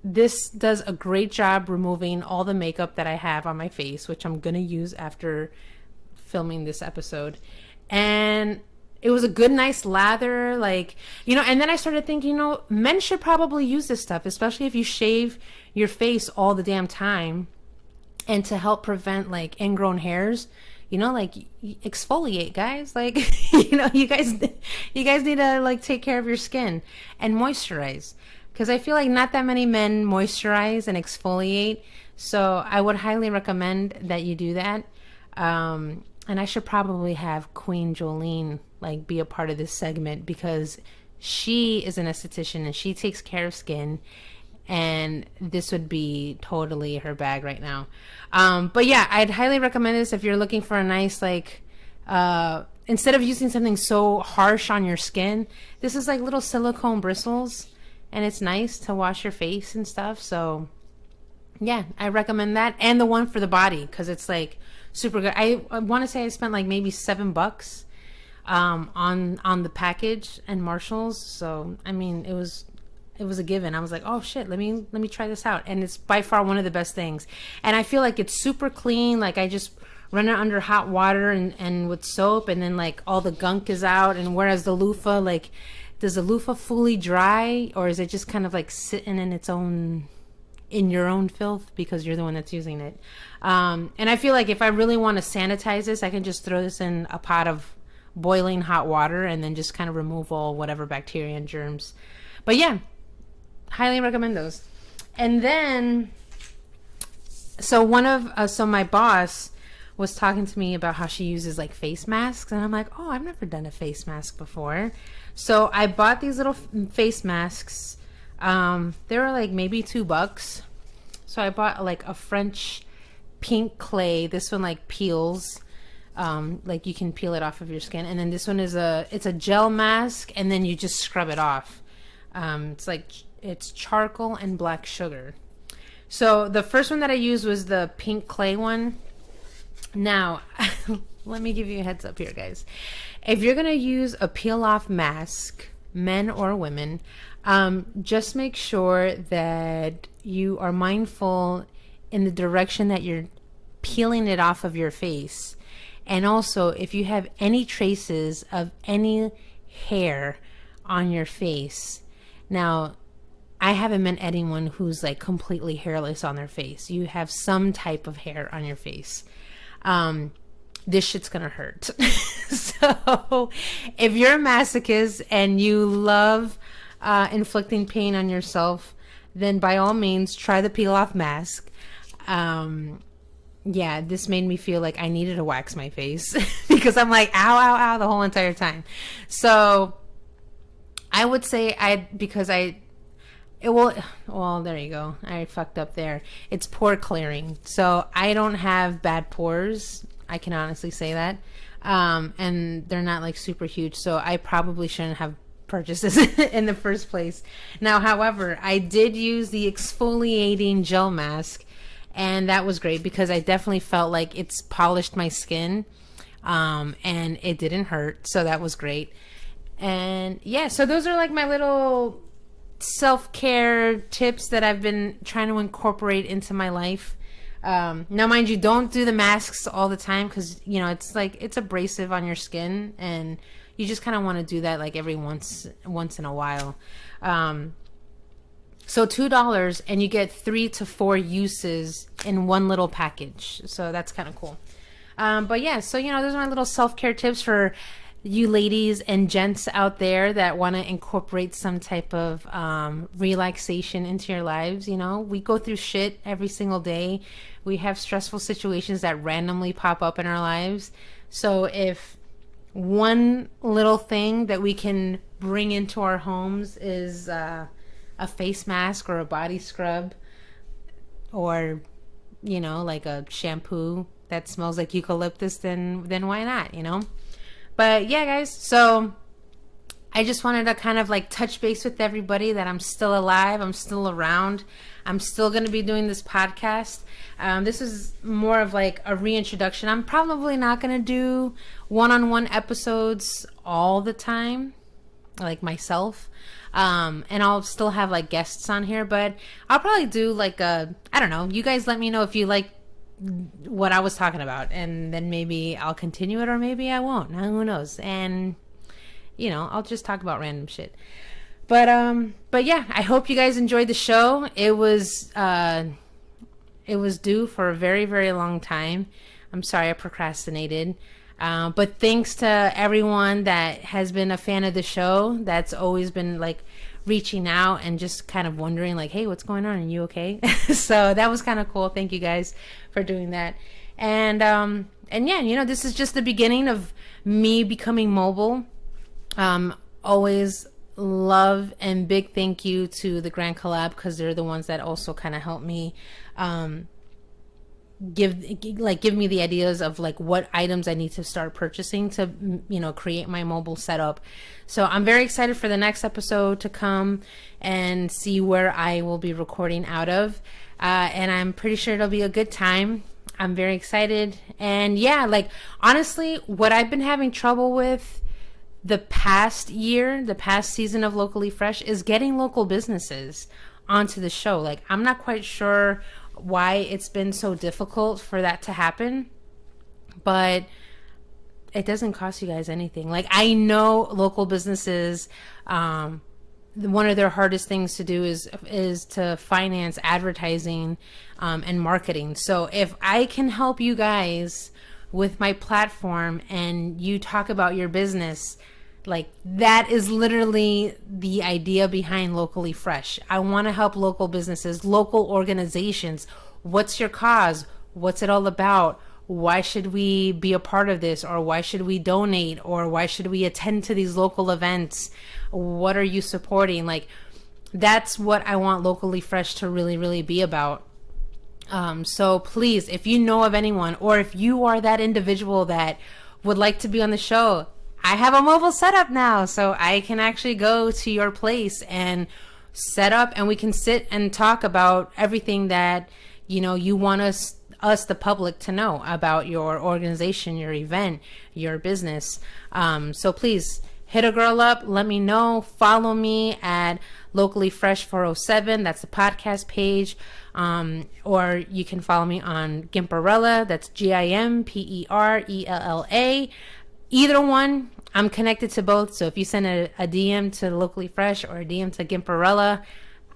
this does a great job removing all the makeup that I have on my face, which I'm going to use after filming this episode. And it was a good, nice lather, and then I started thinking, men should probably use this stuff, especially if you shave your face all the damn time, and to help prevent ingrown hairs, exfoliate, guys. You guys need to take care of your skin and moisturize. Because I feel like not that many men moisturize and exfoliate. So I would highly recommend that you do that. And I should probably have Queen Jolene be a part of this segment, because she is an esthetician and she takes care of skin. And this would be totally her bag right now. But yeah, I'd highly recommend this if you're looking for a nice, instead of using something so harsh on your skin, this is little silicone bristles. And it's nice to wash your face and stuff. So yeah, I recommend that. And the one for the body, because it's super good. I want to say I spent maybe $7 on the package and Marshall's. So it was a given. I was like, oh shit, let me try this out. And it's by far one of the best things. And I feel like it's super clean. I just run it under hot water and with soap, and then all the gunk is out. And whereas the loofah, does the loofah fully dry, or is it just kind of sitting in your own filth because you're the one that's using it? And I feel like if I really want to sanitize this, I can just throw this in a pot of boiling hot water and then just kind of remove all whatever bacteria and germs. But yeah, highly recommend those. And then, so my boss was talking to me about how she uses face masks, and I'm like, oh, I've never done a face mask before. So I bought these little face masks. They were maybe $2. So I bought a French pink clay. This one like peels. Like you can peel it off of your skin. And then this one is it's a gel mask, and then you just scrub it off. It's charcoal and black sugar. So the first one that I used was the pink clay one. Now, let me give you a heads up here, guys. If you're going to use a peel off mask, men or women, just make sure that you are mindful in the direction that you're peeling it off of your face. And also, if you have any traces of any hair on your face. Now, I haven't met anyone who's like completely hairless on their face. You have some type of hair on your face. This shit's gonna hurt. So if you're a masochist and you love inflicting pain on yourself, then by all means try the peel off mask. Yeah, this made me feel like I needed to wax my face because I'm like, ow, ow, ow, the whole entire time. So I would say well, there you go. I fucked up there. It's pore clearing. So I don't have bad pores. I can honestly say that. And they're not like super huge. So I probably shouldn't have purchased this in the first place. Now, however, I did use the exfoliating gel mask. And that was great because I definitely felt like it's polished my skin. And it didn't hurt. So that was great. And yeah, so those are like my little self-care tips that I've been trying to incorporate into my life. Now, mind you, don't do the masks all the time because, you know, it's abrasive on your skin and you just kind of want to do that like every once in a while. So $2 and you get 3 to 4 uses in one little package. So that's kind of cool. But yeah, so, you know, those are my little self-care tips for you ladies and gents out there that want to incorporate some type of relaxation into your lives. You know, we go through shit every single day. We have stressful situations that randomly pop up in our lives. So if one little thing that we can bring into our homes is a face mask or a body scrub or, you know, like a shampoo that smells like eucalyptus, then why not, you know? But yeah, guys, so I just wanted to kind of like touch base with everybody that I'm still alive. I'm still around. I'm still going to be doing this podcast. This is more of like a reintroduction. I'm probably not going to do one-on-one episodes all the time, like myself. And I'll still have like guests on here, but I'll probably do like I don't know. You guys let me know if you like what I was talking about, and then maybe I'll continue it or maybe I won't. Now, who knows? And you know, I'll just talk about random shit. But yeah, I hope you guys enjoyed the show. It was due for a very, very long time. I'm sorry I procrastinated. But thanks to everyone that has been a fan of the show, that's always been like reaching out and just kind of wondering like, hey, what's going on? Are you okay? So that was kind of cool. Thank you guys for doing that. And yeah, you know, this is just the beginning of me becoming mobile. Always love and big thank you to the Grand Collab because they're the ones that also kind of help me give me the ideas of like what items I need to start purchasing to, you know, create my mobile setup. So I'm very excited for the next episode to come and see where I will be recording out of. And I'm pretty sure it'll be a good time. I'm very excited. And yeah, like honestly, what I've been having trouble with the past season of Locally Fresh is getting local businesses onto the show. Like I'm not quite sure why it's been so difficult for that to happen, but it doesn't cost you guys anything. Like I know local businesses, one of their hardest things to do is to finance advertising and marketing. So if I can help you guys with my platform and you talk about your business, like that is literally the idea behind Locally Fresh. I want to help local businesses, local organizations. What's your cause? What's it all about? Why should we be a part of this? Or why should we donate? Or why should we attend to these local events? What are you supporting? Like that's what I want Locally Fresh to really, really be about. So please, if you know of anyone, or if you are that individual that would like to be on the show, I have a mobile setup now, so I can actually go to your place and set up, and we can sit and talk about everything that, you know, you want us, the public, to know about your organization, your event, your business. So please hit a girl up. Let me know. Follow me at Locally Fresh 407. That's the podcast page. Or you can follow me on Gimperella. That's Gimperella. Either one, I'm connected to both. So if you send a DM to Locally Fresh or a DM to Gimperella,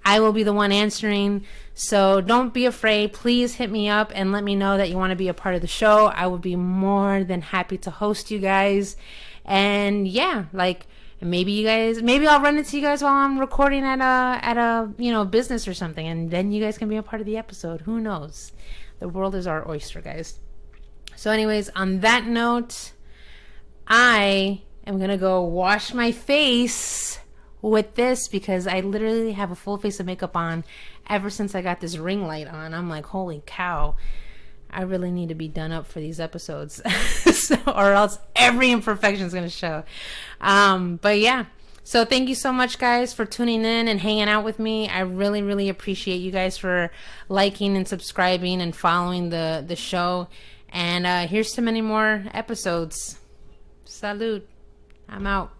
I will be the one answering. So don't be afraid. Please hit me up and let me know that you want to be a part of the show. I would be more than happy to host you guys. And yeah, like, maybe I'll run into you guys while I'm recording at a business or something, and then you guys can be a part of the episode. Who knows? The world is our oyster, guys. So anyways, on that note, I am gonna go wash my face with this, because I literally have a full face of makeup on ever since I got this ring light on. I'm like, holy cow, I really need to be done up for these episodes. Or else every imperfection is going to show. But yeah, so thank you so much, guys, for tuning in and hanging out with me. I really, really appreciate you guys for liking and subscribing and following the show. And here's to many more episodes. Salud. I'm out.